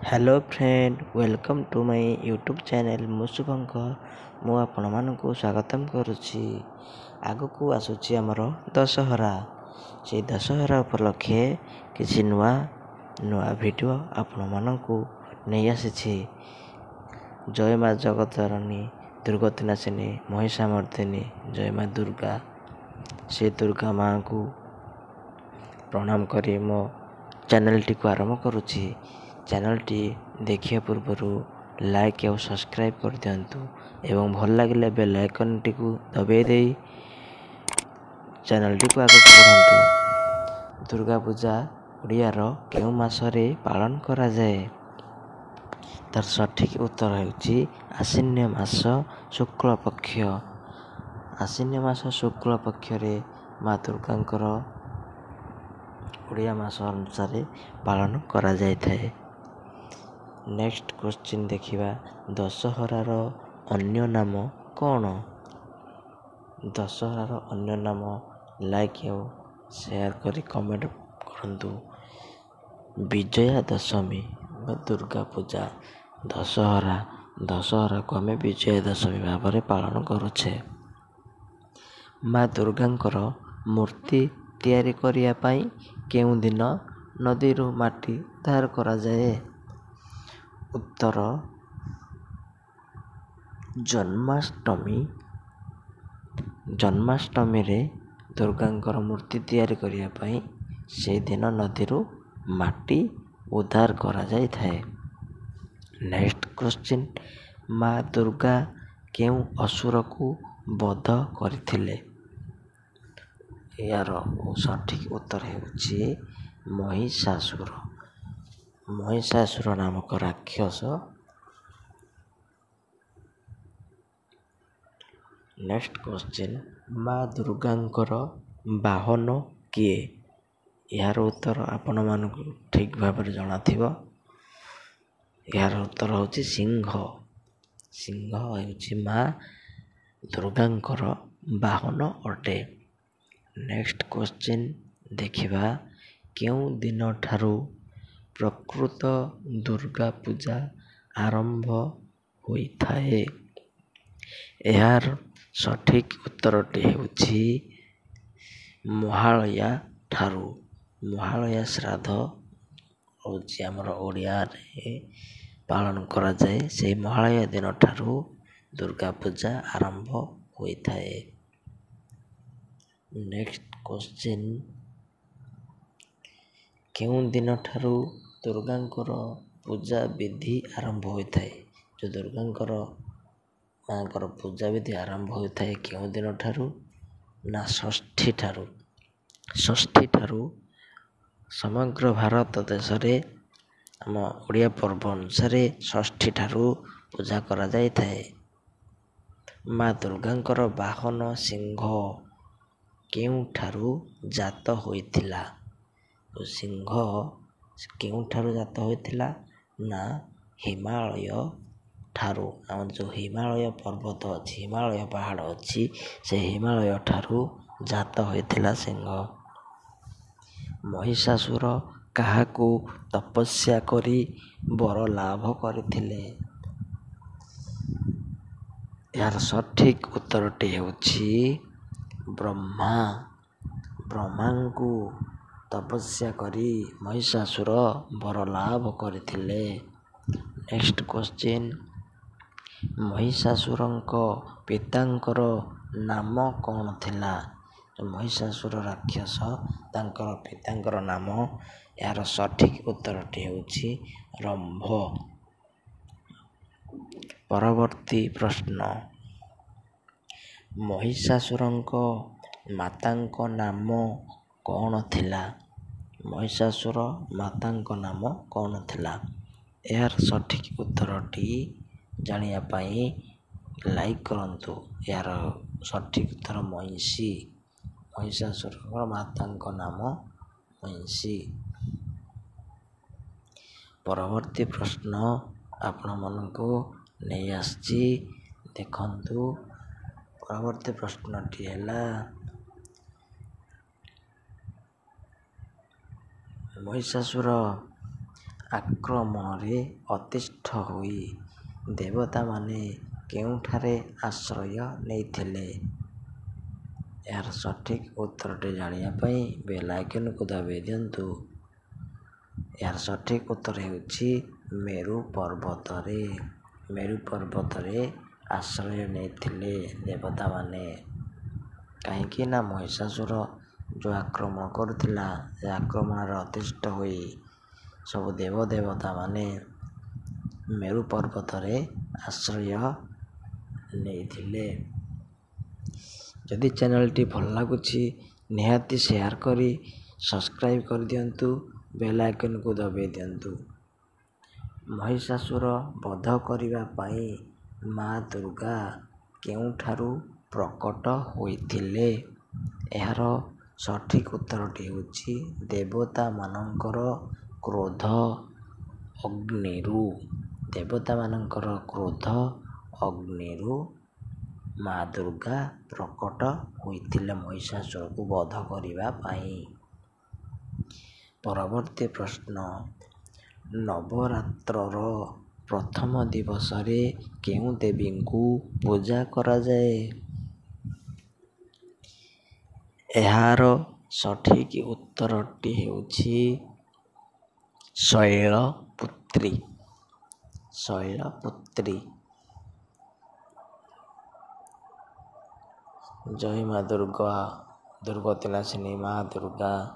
Hello friend, welcome to my YouTube channel. ମୁଁ ଶୁଭଙ୍କର। ମୁଁ ଆପଣମାନଙ୍କୁ ସ୍ୱାଗତମ କରୁଛି। ଆଗକୁ ଆସୁଛି ଆମର ଦଶହରା। ସେଇ ଦଶହରା ଉପଲକ୍ଷେ କିଛି ନୂଆ ଭିଡ଼ିଓ ଆପଣମାନଙ୍କୁ ନେଇ ଆସିଛି। ଜୟ ମା ଜଗତରଣୀ, ଦୁର୍ଗତି ନାଶିନୀ, ମହିଷାମର୍ଦିନୀ, ଜୟ ମା ଦୁର୍ଗା। ସେ ଦୁର୍ଗା ମାଙ୍କୁ ପ୍ରଣାମ କରି ମୋ ଚ୍ୟାନେଲ୍ଟିକୁ ଆରମ୍ଭ କରୁଛି। ଚ୍ୟାନେଲ୍ଟି ଦେଖିବା ପୂର୍ବରୁ ଲାଇକ୍ ଆଉ ସବସ୍କ୍ରାଇବ୍ କରିଦିଅନ୍ତୁ ଏବଂ ଭଲ ଲାଗିଲେ ବେଲ୍ ଆଇକନ୍ଟିକୁ ଦବାଇ ଦେଇ ଚ୍ୟାନେଲ୍ଟିକୁ ଆଗକୁ ବଢ଼ାନ୍ତୁ। ଦୁର୍ଗା ପୂଜା ଓଡ଼ିଆର କେଉଁ ମାସରେ ପାଳନ କରାଯାଏ? ତାର ସଠିକ୍ ଉତ୍ତର ହେଉଛି ଆଶ୍ୱିନ ମାସ ଶୁକ୍ଳପକ୍ଷ। ଆଶ୍ୱିନ ମାସ ଶୁକ୍ଳପକ୍ଷରେ ମା ଦୁର୍ଗାଙ୍କର ଓଡ଼ିଆ ମାସ ଅନୁସାରେ ପାଳନ କରାଯାଇଥାଏ। ନେକ୍ସଟ କ୍ୱେଶ୍ଚିନ୍ ଦେଖିବା, ଦଶହରାର ଅନ୍ୟ ନାମ କ'ଣ? ଦଶହରାର ଅନ୍ୟ ନାମ ଲାଇକ୍ ଆଉ ସେୟାର କରି କମେଣ୍ଟ କରନ୍ତୁ। ବିଜୟା ଦଶମୀ ବା ଦୁର୍ଗା ପୂଜା। ଦଶହରାକୁ ଆମେ ବିଜୟା ଦଶମୀ ଭାବରେ ପାଳନ କରୁଛେ। ମା ଦୁର୍ଗାଙ୍କର ମୂର୍ତ୍ତି ତିଆରି କରିବା ପାଇଁ କେଉଁ ଦିନ ନଦୀରୁ ମାଟି ଉଦ୍ଧାର କରାଯାଏ? ଉତ୍ତର ଜନ୍ମାଷ୍ଟମୀରେ ଦୁର୍ଗାଙ୍କର ମୂର୍ତ୍ତି ତିଆରି କରିବା ପାଇଁ ସେଦିନ ନଦୀରୁ ମାଟି ଉଦ୍ଧାର କରାଯାଇଥାଏ। ନେକ୍ସଟ କ୍ୱେଶ୍ଚିନ୍, ମା ଦୁର୍ଗା କେଉଁ ଅସୁରକୁ ବଧ କରିଥିଲେ? ଏହାର ସଠିକ୍ ଉତ୍ତର ହେଉଛି ମହିଷାସୁର ନାମକ ରାକ୍ଷସ। ନେକ୍ସଟ କ୍ୱେଶ୍ଚିନ୍, ମା ଦୁର୍ଗାଙ୍କର ବାହନ କିଏ? ଏହାର ଉତ୍ତର ଆପଣମାନଙ୍କୁ ଠିକ୍ ଭାବରେ ଜଣାଥିବ। ଏହାର ଉତ୍ତର ହେଉଛି ସିଂହ। ସିଂହ ହେଉଛି ମା ଦୁର୍ଗାଙ୍କର ବାହନ ଅଟେ। ନେକ୍ସଟ କ୍ୱେଶ୍ଚିନ୍ ଦେଖିବା, କେଉଁ ଦିନଠାରୁ ପ୍ରକୃତ ଦୁର୍ଗା ପୂଜା ଆରମ୍ଭ ହୋଇଥାଏ? ଏହାର ସଠିକ୍ ଉତ୍ତରଟି ହେଉଛି ମହାଳୟା ଠାରୁ। ମହାଳୟା ଶ୍ରାଦ୍ଧ ହେଉଛି ଆମର ଓଡ଼ିଆରେ ପାଳନ କରାଯାଏ। ସେହି ମହାଳୟା ଦିନଠାରୁ ଦୁର୍ଗା ପୂଜା ଆରମ୍ଭ ହୋଇଥାଏ। ନେକ୍ସଟ କ୍ୱେଶ୍ଚିନ୍, କେଉଁ ଦିନଠାରୁ ଦୁର୍ଗାଙ୍କର ପୂଜା ବିଧି ଆରମ୍ଭ ହୋଇଥାଏ? ଯେଉଁ ଦୁର୍ଗାଙ୍କର ମାଙ୍କର ପୂଜା ବିଧି ଆରମ୍ଭ ହୋଇଥାଏ କେଉଁ ଦିନଠାରୁ? ନା ଷଷ୍ଠୀ ଠାରୁ ସମଗ୍ର ଭାରତ ଦେଶରେ ଆମ ଓଡ଼ିଆ ପର୍ବ ଅନୁସାରେ ଷଷ୍ଠୀ ଠାରୁ ପୂଜା କରାଯାଇଥାଏ। ମା ଦୁର୍ଗାଙ୍କର ବାହନ ସିଂହ କେଉଁଠାରୁ ଜାତ ହୋଇଥିଲା? ସିଂହ କେଉଁଠାରୁ ଜାତ ହୋଇଥିଲା? ନା ହିମାଳୟ ଠାରୁ। ଆମର ଯେଉଁ ହିମାଳୟ ପର୍ବତ ଅଛି, ହିମାଳୟ ପାହାଡ଼ ଅଛି, ସେ ହିମାଳୟ ଠାରୁ ଜାତ ହୋଇଥିଲା ସିଂହ। ମହିଷାସୁର କାହାକୁ ତପସ୍ୟା କରି ବର ଲାଭ କରିଥିଲେ? ଏହାର ସଠିକ୍ ଉତ୍ତରଟି ହେଉଛି ବ୍ରହ୍ମାଙ୍କୁ ତପସ୍ୟା କରି ମହିଷାସୁର ବର ଲାଭ କରିଥିଲେ। ନେକ୍ସଟ କ୍ୱେଶ୍ଚିନ୍, ମହିଷାସୁରଙ୍କ ପିତାଙ୍କର ନାମ କ'ଣ ଥିଲା? ମହିଷାସୁର ରାକ୍ଷସ, ତାଙ୍କର ପିତାଙ୍କର ନାମ, ଏହାର ସଠିକ୍ ଉତ୍ତରଟି ହେଉଛି ରମ୍ଭ। ପରବର୍ତ୍ତୀ ପ୍ରଶ୍ନ, ମହିଷାସୁରଙ୍କ ମାତାଙ୍କ ନାମ କ'ଣ ଥିଲା? ମହିଷାସୁର ମାତାଙ୍କ ନାମ କ'ଣ ଥିଲା? ଏହାର ସଠିକ୍ ଉତ୍ତରଟି ଜାଣିବା ପାଇଁ ଲାଇକ୍ କରନ୍ତୁ। ଏହାର ସଠିକ୍ ଉତ୍ତର ମହିଷୀ। ମହିଷାସୁରଙ୍କ ମାତାଙ୍କ ନାମ ମହିଷୀ। ପରବର୍ତ୍ତୀ ପ୍ରଶ୍ନ ଆପଣମାନଙ୍କୁ ନେଇ ଆସିଛି, ଦେଖନ୍ତୁ। ପରବର୍ତ୍ତୀ ପ୍ରଶ୍ନଟି ହେଲା, ମହିଷାସୁର ଆକ୍ରମଣରେ ଅତିଷ୍ଠ ହୋଇ ଦେବତାମାନେ କେଉଁଠାରେ ଆଶ୍ରୟ ନେଇଥିଲେ? ଏହାର ସଠିକ୍ ଉତ୍ତରଟି ଜାଣିବା ପାଇଁ ବେଲ୍ ଆଇକନ୍‌କୁ ଦାବି ଦିଅନ୍ତୁ। ଏହାର ସଠିକ୍ ଉତ୍ତର ହେଉଛି ମେରୁ ପର୍ବତରେ। ମେରୁ ପର୍ବତରେ ଆଶ୍ରୟ ନେଇଥିଲେ ଦେବତାମାନେ। କାହିଁକି ନା ମହିଷାସୁର ଯେଉଁ ଆକ୍ରମଣ କରୁଥିଲା, ସେ ଆକ୍ରମଣରେ ଅତିଷ୍ଠ ହୋଇ ସବୁ ଦେବଦେବତାମାନେ ମେରୁ ପର୍ବତରେ ଆଶ୍ରୟ ନେଇଥିଲେ। ଯଦି ଚ୍ୟାନେଲଟି ଭଲ ଲାଗୁଛି ନିହାତି ସେୟାର କରି ସବସ୍କ୍ରାଇବ୍ କରିଦିଅନ୍ତୁ, ବେଲ୍ ଆଇକନ୍‌କୁ ଦବାଇ ଦିଅନ୍ତୁ। ମହିଷାସୁର ବଧ କରିବା ପାଇଁ ମା ଦୁର୍ଗା କେଉଁଠାରୁ ପ୍ରକଟ ହୋଇଥିଲେ? ଏହାର ସଠିକ୍ ଉତ୍ତରଟି ହେଉଛି ଦେବତାମାନଙ୍କର କ୍ରୋଧ ଅଗ୍ନିରୁ। ଦେବତାମାନଙ୍କର କ୍ରୋଧ ଅଗ୍ନିରୁ ମା ଦୁର୍ଗା ପ୍ରକଟ ହୋଇଥିଲେ ମହିଷାସୁରକୁ ବଧ କରିବା ପାଇଁ। ପରବର୍ତ୍ତୀ ପ୍ରଶ୍ନ, ନବରାତ୍ରର ପ୍ରଥମ ଦିବସରେ କେଉଁ ଦେବୀଙ୍କୁ ପୂଜା କରାଯାଏ? ଏହାର ସଠିକ୍ ଉତ୍ତରଟି ହେଉଛି ଶୈଳପୁତ୍ରୀ। ଶୈଳପୁତ୍ରୀ। ଜୟ ମା ଦୁର୍ଗା, ଦୁର୍ଗତି ନାଶିନୀ ମା ଦୁର୍ଗା।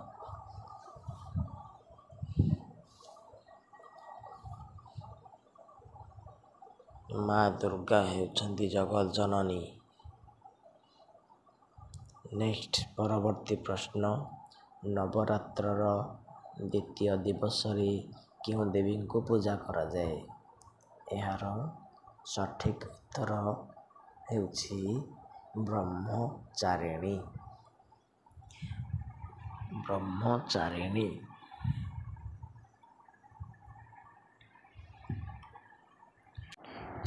ମା ଦୁର୍ଗା ହେଉଛନ୍ତି ଜଗତ ଜନନୀ। ପରବର୍ତ୍ତୀ ପ୍ରଶ୍ନ, ନବରାତ୍ରର ଦ୍ୱିତୀୟ ଦିବସରେ କେଉଁ ଦେବୀଙ୍କୁ ପୂଜା କରାଯାଏ? ଏହାର ସଠିକ୍ ଉତ୍ତର ହେଉଛି ବ୍ରହ୍ମଚାରିଣୀ। ବ୍ରହ୍ମଚାରିଣୀ।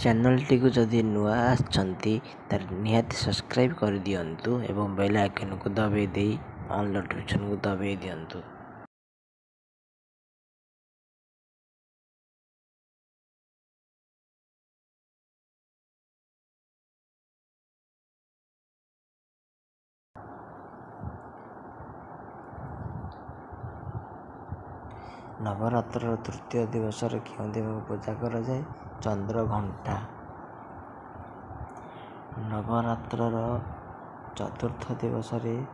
ଚ୍ୟାନେଲଟିକୁ ଯଦି ନୂଆ ଆସିଛନ୍ତି ତାହେଲେ ନିହାତି ସବସ୍କ୍ରାଇବ୍ କରିଦିଅନ୍ତୁ ଏବଂ ବେଲ୍ ଆଇକନ୍‌କୁ ଦବାଇ ଦେଇ ଅଲ୍ ନୋଟିଫିକେସନ୍‌କୁ ଦବାଇ ଦିଅନ୍ତୁ। ନବରାତ୍ରର ତୃତୀୟ ଦିବସରେ କେଉଁ ଦେବୀଙ୍କୁ ପୂଜା କରାଯାଏ? ଚନ୍ଦ୍ରଘଣ୍ଟା। ନବରାତ୍ରର ଚତୁର୍ଥ ଦିବସରେ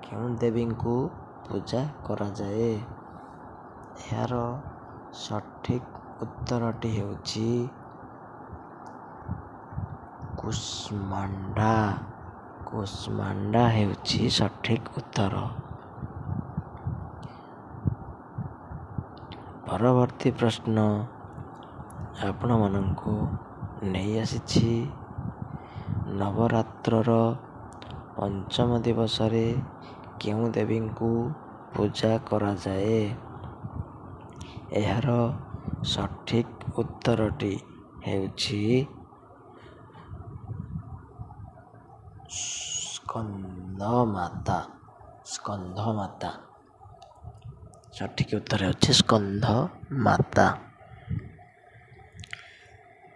କେଉଁ ଦେବୀଙ୍କୁ ପୂଜା କରାଯାଏ? ଏହାର ସଠିକ୍ ଉତ୍ତରଟି ହେଉଛି କୁଷ୍ମାଣ୍ଡା। କୁଷ୍ମାଣ୍ଡା ହେଉଛି ସଠିକ୍ ଉତ୍ତର। ପରବର୍ତ୍ତୀ ପ୍ରଶ୍ନ ଆପଣମାନଙ୍କୁ ନେଇ ଆସିଛି। ନବରାତ୍ରର ପଞ୍ଚମ ଦିବସରେ କେଉଁ ଦେବୀଙ୍କୁ ପୂଜା କରାଯାଏ? ଏହାର ସଠିକ୍ ଉତ୍ତରଟି ହେଉଛି ସ୍କନ୍ଦମାତା। ସ୍କନ୍ଦମାତା। ସଠିକ୍ ଉତ୍ତର ହେଉଛି ସ୍କନ୍ଦମାତା।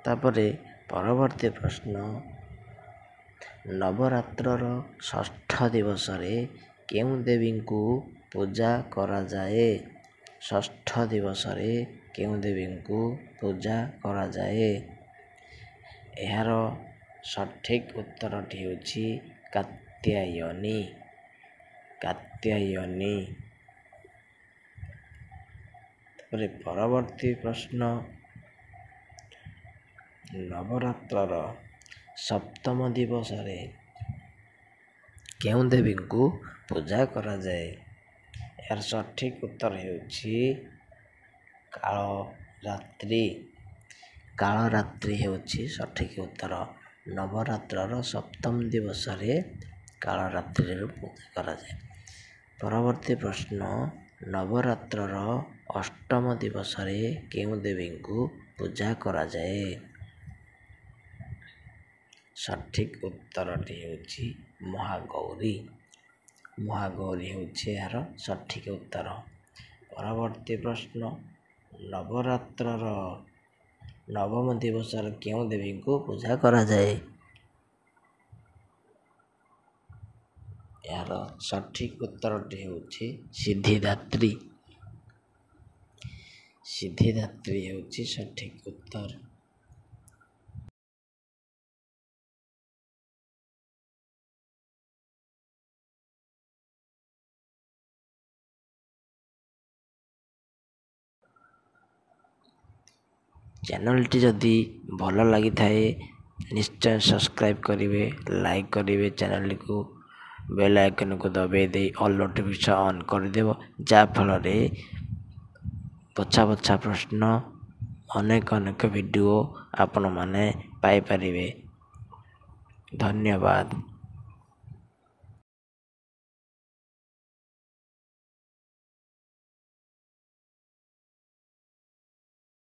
ତାପରେ ପରବର୍ତ୍ତୀ ପ୍ରଶ୍ନ, ନବରାତ୍ରର ଷଷ୍ଠ ଦିବସରେ କେଉଁ ଦେବୀଙ୍କୁ ପୂଜା କରାଯାଏ? ଷଷ୍ଠ ଦିବସରେ କେଉଁ ଦେବୀଙ୍କୁ ପୂଜା କରାଯାଏ? ଏହାର ସଠିକ୍ ଉତ୍ତରଟି ହେଉଛି କାତ୍ୟାୟନୀ। କାତ୍ୟାୟନୀ। ତାପରେ ପରବର୍ତ୍ତୀ ପ୍ରଶ୍ନ, ନବରାତ୍ରର ସପ୍ତମ ଦିବସରେ କେଉଁ ଦେବୀଙ୍କୁ ପୂଜା କରାଯାଏ? ଏହାର ସଠିକ୍ ଉତ୍ତର ହେଉଛି କାଳରାତ୍ରି। କାଳରାତ୍ରି ହେଉଛି ସଠିକ୍ ଉତ୍ତର। ନବରାତ୍ରର ସପ୍ତମ ଦିବସରେ କାଳରାତ୍ରିର ପୂଜା କରାଯାଏ। ପରବର୍ତ୍ତୀ ପ୍ରଶ୍ନ, ନବରାତ୍ରର ଅଷ୍ଟମ ଦିବସରେ କେଉଁ ଦେବୀଙ୍କୁ ପୂଜା କରାଯାଏ? ସଠିକ୍ ଉତ୍ତରଟି ହେଉଛି ମହାଗୌରୀ। ମହାଗୌରୀ ହେଉଛି ଏହାର ସଠିକ୍ ଉତ୍ତର। ପରବର୍ତ୍ତୀ ପ୍ରଶ୍ନ, ନବରାତ୍ରର ନବମ ଦିବସରେ କେଉଁ ଦେବୀଙ୍କୁ ପୂଜା କରାଯାଏ? ଏହାର ସଠିକ୍ ଉତ୍ତରଟି ହେଉଛି ସିଦ୍ଧିଦାତ୍ରୀ। ସିଦ୍ଧିଦାତ୍ରୀ ହେଉଛି ସଠିକ୍ ଉତ୍ତର। ଚ୍ୟାନେଲଟି ଯଦି ଭଲ ଲାଗିଥାଏ ନିଶ୍ଚୟ ସବସ୍କ୍ରାଇବ୍ କରିବେ, ଲାଇକ୍ କରିବେ, ଚ୍ୟାନେଲଟିକୁ ବେଲ୍ ଆଇକନ୍କୁ ଦବାଇ ଦେଇ ଅଲ୍ ନୋଟିଫିକେସନ୍ ଅନ୍ କରିଦେବ, ଯାହାଫଳରେ ବଛା ବଛା ପ୍ରଶ୍ନ ଅନେକ ଭିଡ଼ିଓ ଆପଣମାନେ ପାଇପାରିବେ। ଧନ୍ୟବାଦ।